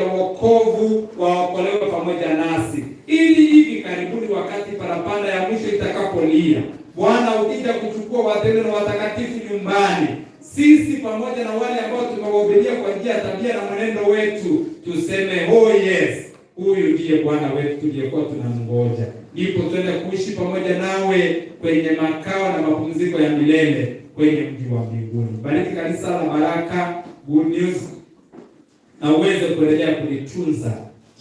wokovu waokolewe pamoja nasi, ili hivi karibuni wakati parapanda ya mwisho itakapolia, Bwana ukija kuchukua wateule na watakatifu nyumbani, sisi pamoja na wale ambao tumewahubiria kwa njia ya tabia na mwenendo wetu, tuseme oh yes, huyu ndiye Bwana wetu tuliyekuwa tunamngoja. Ndipo twende kuishi pamoja nawe kwenye makao na mapumziko ya milele kwenye mji wa mbinguni. Bariki kanisa la Baraka Good News na uweze kuendelea kulitunza,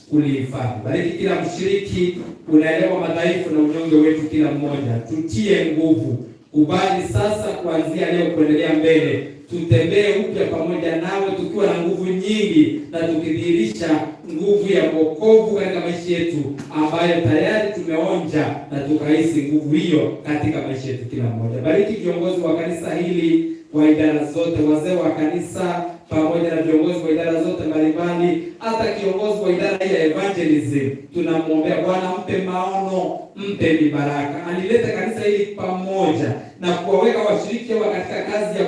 kulihifadhi. Bariki kila mshiriki, unaelewa madhaifu na unyonge wetu kila mmoja. Tutie nguvu. Kubali sasa kuanzia leo kuendelea mbele, tutembee upya pamoja nawe tukiwa na nguvu nyingi na tukidhihirisha nguvu ya wokovu katika maisha yetu ambayo tayari tumeonja na tukahisi nguvu hiyo katika maisha yetu kila mmoja. Bariki viongozi wa kanisa hili wa idara zote, wazee wa kanisa pamoja na viongozi wa idara zote mbalimbali, hata kiongozi wa idara ya evangelism. Tunamwombea Bwana, mpe maono, mpe mibaraka, alileta kanisa hili pamoja na kuwaweka washiriki wa katika kazi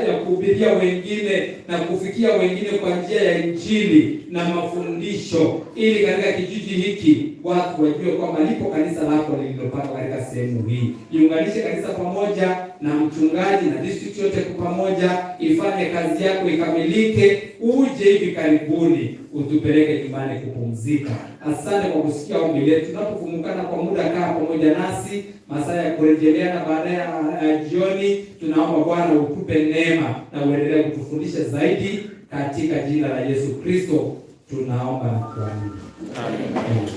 ya kuhubiria wengine na kufikia wengine kwa njia ya Injili na mafundisho, ili katika kijiji hiki watu wajue kwamba lipo kanisa lako lililopangwa katika sehemu hii. Iunganishe kanisa pamoja na mchungaji na district yote kwa pamoja, ifanye kazi yako ikamilike. Uje hivi karibuni utupeleke nyumbani kupumzika. Asante kwa kusikia ombi letu. Tunapofumukana kwa muda, kaa pamoja nasi masaa ya kurejeleana baadaye ya jioni. Tunaomba Bwana utupe neema na uendelee kutufundisha zaidi, katika jina la Yesu Kristo tunaomba na kuamini. Amen.